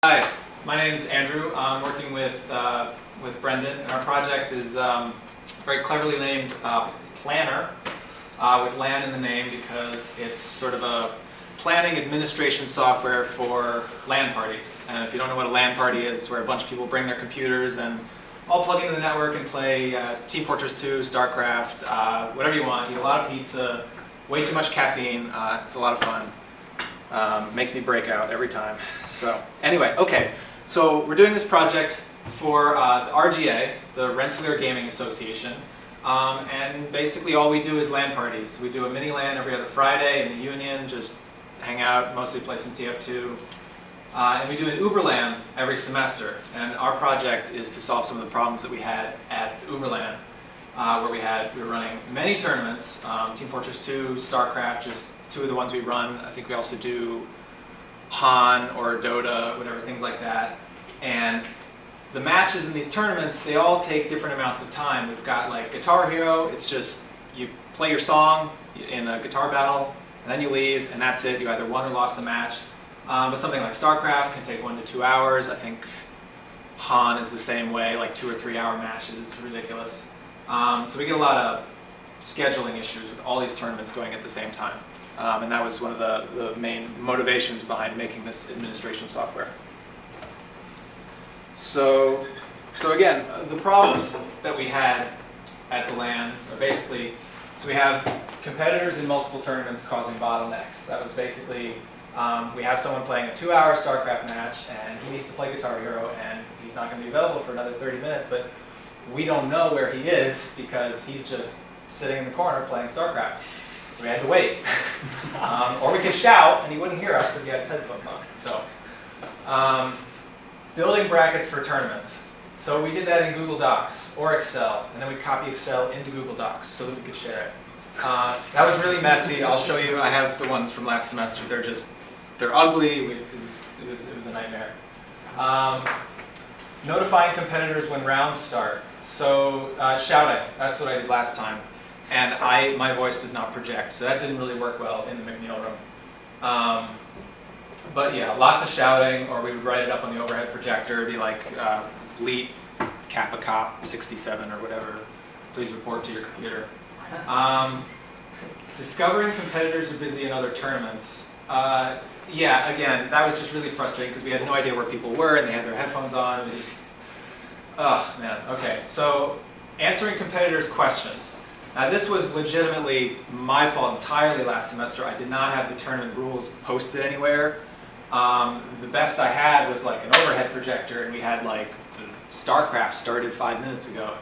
Hi, my name is Andrew. I'm working with Brendan, and our project is very cleverly named pLANer, with LAN in the name because it's sort of a planning administration software for LAN parties. And if you don't know what a LAN party is, it's where a bunch of people bring their computers and all plug into the network and play Team Fortress 2, StarCraft, whatever you want. Eat a lot of pizza, way too much caffeine. It's a lot of fun. Makes me break out every time. So anyway, okay. So we're doing this project for the RGA, the Rensselaer Gaming Association. And basically all we do is LAN parties. We do a mini LAN every other Friday in the Union, just hang out, mostly play some TF2. And we do an Uberlan every semester. And our project is to solve some of the problems that we had at Uberlan, where we were running many tournaments, Team Fortress 2, StarCraft, just two of the ones we run. I think we also do Han or Dota, whatever, things like that. And the matches in these tournaments, they all take different amounts of time. We've got like Guitar Hero, it's just you play your song in a guitar battle, and then you leave, and that's it. You either won or lost the match. But something like StarCraft can take 1 to 2 hours. I think Han is the same way, like 2 or 3 hour matches. It's ridiculous. So we get a lot of scheduling issues with all these tournaments going at the same time. And that was one of the main motivations behind making this administration software. So again, the problems that we had at the LANs are basically, so we have competitors in multiple tournaments causing bottlenecks. That was basically, we have someone playing a 2-hour StarCraft match and he needs to play Guitar Hero and he's not going to be available for another 30 minutes, but we don't know where he is because he's just sitting in the corner playing StarCraft. So we had to wait. Or we could shout and he wouldn't hear us because he had his headphones on. So, building brackets for tournaments. So we did that in Google Docs or Excel, and then we copy Excel into Google Docs so that we could share it. That was really messy. I'll show you. I have the ones from last semester. They're ugly. It was a nightmare. Notifying competitors when rounds start. So shouting. That's what I did last time. And my voice does not project, so that didn't really work well in the McNeil room. But yeah, lots of shouting, or we would write it up on the overhead projector. It'd be like, bleat Kappa Cop 67 or whatever. Please report to your computer. Discovering competitors are busy in other tournaments. Yeah, again, that was just really frustrating because we had no idea where people were and they had their headphones on. Oh man, okay. So answering competitors' questions. Now this was legitimately my fault entirely last semester. I did not have the tournament rules posted anywhere. The best I had was like an overhead projector, and we had like the StarCraft started 5 minutes ago,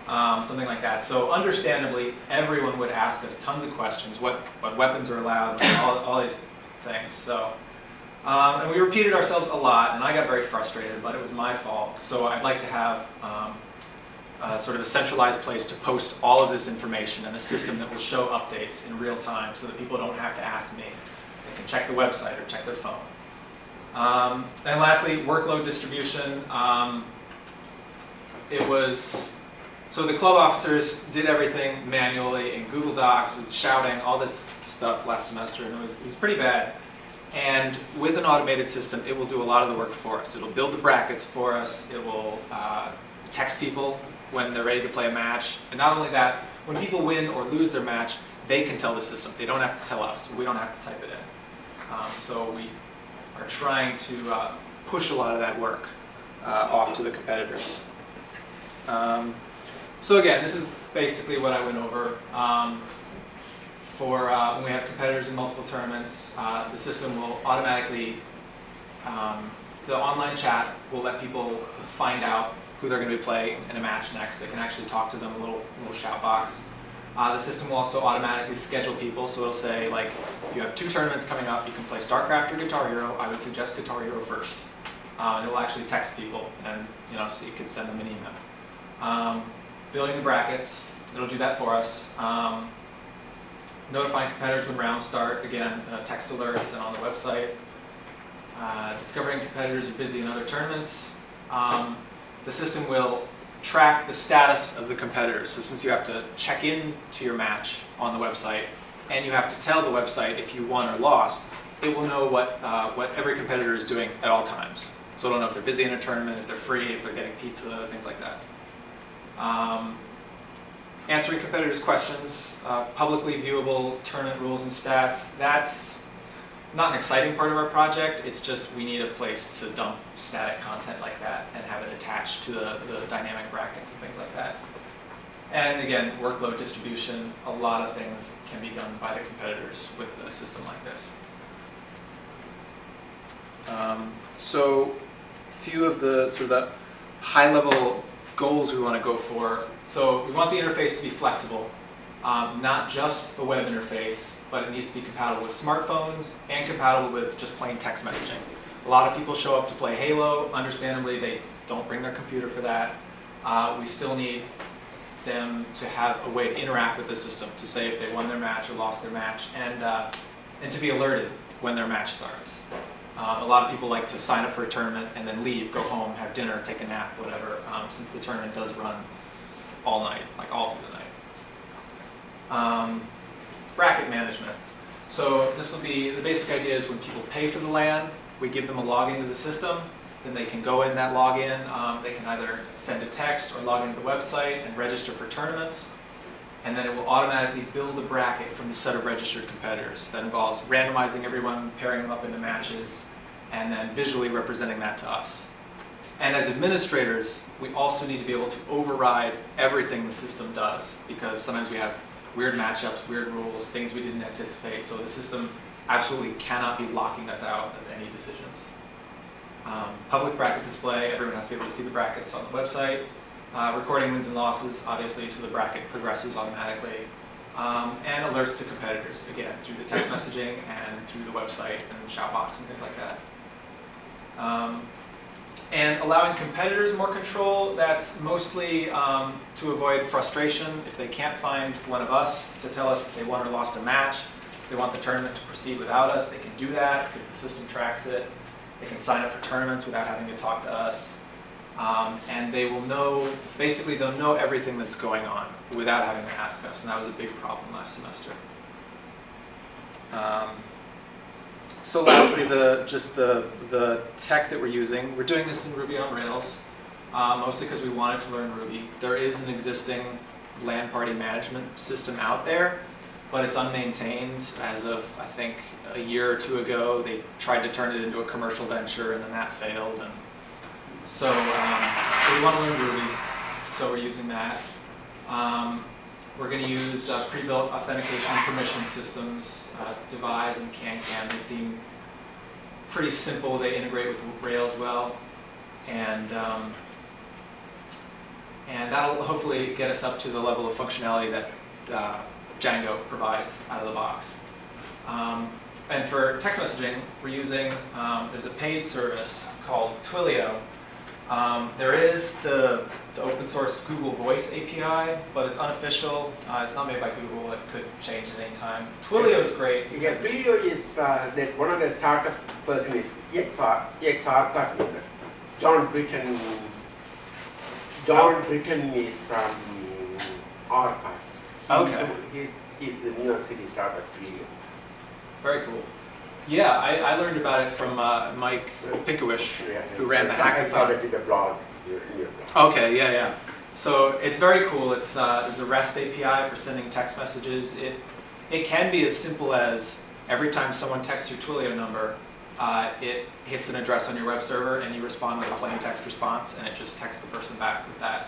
something like that. So understandably, everyone would ask us tons of questions, what weapons are allowed, all these things. So, and we repeated ourselves a lot, and I got very frustrated, but it was my fault. So I'd like to have sort of a centralized place to post all of this information and a system that will show updates in real time so that people don't have to ask me. They can check the website or check their phone. And lastly, workload distribution. So the club officers did everything manually in Google Docs with shouting, all this stuff last semester, and it was pretty bad. And with an automated system, it will do a lot of the work for us. It'll build the brackets for us. It will text people when they're ready to play a match. And not only that, when people win or lose their match, they can tell the system. They don't have to tell us. We don't have to type it in. So we are trying to push a lot of that work off to the competitors. So again, this is basically what I went over. For when we have competitors in multiple tournaments, the system will automatically, the online chat will let people find out who they're going to be playing in a match next. They can actually talk to them, a little shout box. The system will also automatically schedule people, so it'll say, like, you have 2 tournaments coming up, you can play StarCraft or Guitar Hero. I would suggest Guitar Hero first. It will actually text people, and so you can send them an email. Building the brackets, it'll do that for us. Notifying competitors when rounds start, again, text alerts and on the website. Discovering competitors are busy in other tournaments. The system will track the status of the competitors. So since you have to check in to your match on the website, and you have to tell the website if you won or lost, it will know what every competitor is doing at all times. So I don't know if they're busy in a tournament, if they're free, if they're getting pizza, things like that. Answering competitors' questions, publicly viewable tournament rules and stats. That's not an exciting part of our project. It's just we need a place to dump static content like that and have it attached to the dynamic brackets and things like that. And again, workload distribution. A lot of things can be done by the competitors with a system like this. So a few of the sort of the high-level goals we want to go for. So we want the interface to be flexible, not just a web interface, but it needs to be compatible with smartphones and compatible with just plain text messaging. A lot of people show up to play Halo. Understandably, they don't bring their computer for that. We still need them to have a way to interact with the system, to say if they won their match or lost their match, and to be alerted when their match starts. A lot of people like to sign up for a tournament and then leave, go home, have dinner, take a nap, whatever, since the tournament does run all night, like all through the night. Bracket management. So this will be, the basic idea is when people pay for the LAN, we give them a login to the system, then they can go in that login, they can either send a text or log into the website and register for tournaments, and then it will automatically build a bracket from the set of registered competitors. That involves randomizing everyone, pairing them up into matches, and then visually representing that to us. And as administrators, we also need to be able to override everything the system does, because sometimes we have weird matchups, weird rules, things we didn't anticipate, so the system absolutely cannot be locking us out of any decisions. Public bracket display, everyone has to be able to see the brackets on the website. Recording wins and losses, obviously, so the bracket progresses automatically. And alerts to competitors, again, through the text messaging and through the website and shoutbox and things like that. And allowing competitors more control, that's mostly to avoid frustration. If they can't find one of us to tell us that they won or lost a match, they want the tournament to proceed without us, they can do that because the system tracks it. They can sign up for tournaments without having to talk to us. And they will know, basically they'll know everything that's going on without having to ask us, and that was a big problem last semester. So lastly, the tech that we're using. We're doing this in Ruby on Rails, mostly because we wanted to learn Ruby. There is an existing LAN party management system out there, but it's unmaintained as of, I think, a year or two ago. They tried to turn it into a commercial venture, and then that failed. And so we want to learn Ruby, so we're using that. We're going to use pre-built authentication permission systems, Devise and CanCan. They seem pretty simple. They integrate with Rails well, and that'll hopefully get us up to the level of functionality that Django provides out of the box. And for text messaging, we're using, there's a paid service called Twilio. There is the open source Google Voice API, but it's unofficial. It's not made by Google. It could change at any time. Twilio is great. Yeah, Twilio is that one of the startup person is RCOS. John Britton. John Britton is from RCOS. Okay. He's the New York City startup Twilio. Very cool. Yeah, I learned about it from Mike Pinkowish, who ran the hackathon. I saw that in the blog. In your blog. Okay, yeah. So it's very cool. It's there's a REST API for sending text messages. It can be as simple as every time someone texts your Twilio number, it hits an address on your web server, and you respond with a plain text response, and it just texts the person back with that.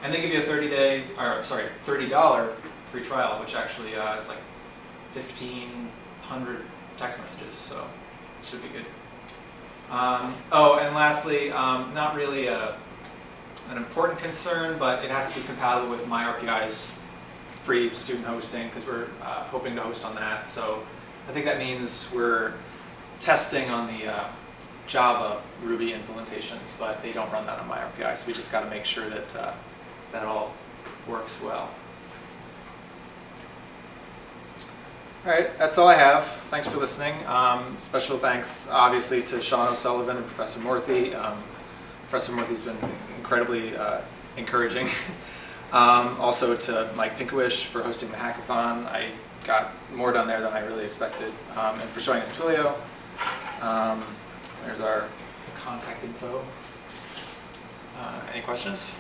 And they give you a $30 free trial, which actually is like 1,500 text messages, so it should be good. And lastly, not really an important concern, but it has to be compatible with MyRPI's free student hosting, because we're hoping to host on that. So I think that means we're testing on the Java Ruby implementations, but they don't run that on MyRPI, so we just got to make sure that that all works well. All right, that's all I have. Thanks for listening. Special thanks, obviously, to Sean O'Sullivan and Professor Morthy. Professor Morthy's been incredibly encouraging. Also to Mike Pinkowish for hosting the hackathon. I got more done there than I really expected, and for showing us Twilio. There's our contact info. Any questions?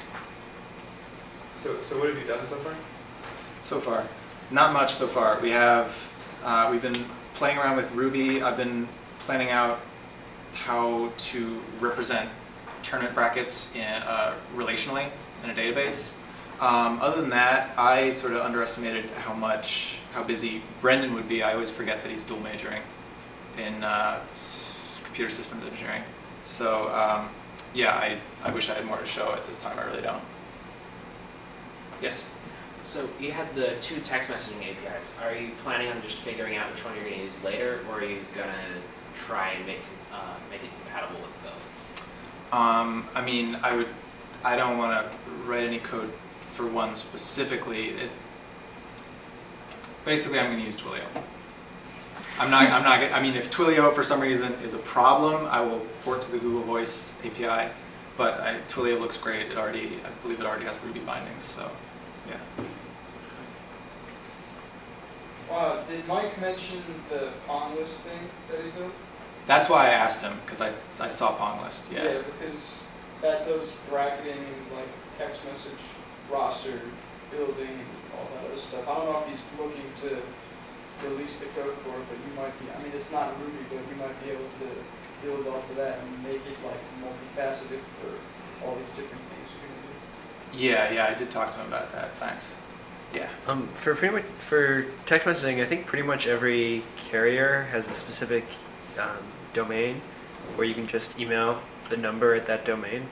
So what have you done so far? So far, not much so far. We've been playing around with Ruby. I've been planning out how to represent tournament brackets relationally in a database. Other than that, I sort of underestimated how busy Brendan would be. I always forget that he's dual majoring in computer systems engineering. So yeah, I wish I had more to show at this time. I really don't. Yes? So you had the 2 text messaging APIs. Are you planning on just figuring out which one you're going to use later, or are you going to try and make it compatible with both? I mean, I don't want to write any code for one specifically. Basically, I'm going to use Twilio. I mean, if Twilio for some reason is a problem, I will port to the Google Voice API. But Twilio looks great. I believe it already has Ruby bindings. So, yeah. Did Mike mention the Pong list thing that he built? That's why I asked him, because I saw Pong list. Yeah. Yeah, because that does bracketing and like text message roster building and all that other stuff. I don't know if he's looking to release the code for it, but you might be. I mean, it's not Ruby, but you might be able to build off of that and make it like multifaceted for all these different things you're gonna do. Yeah, I did talk to him about that. Thanks. Yeah. For text messaging, I think pretty much every carrier has a specific domain where you can just email the number at that domain.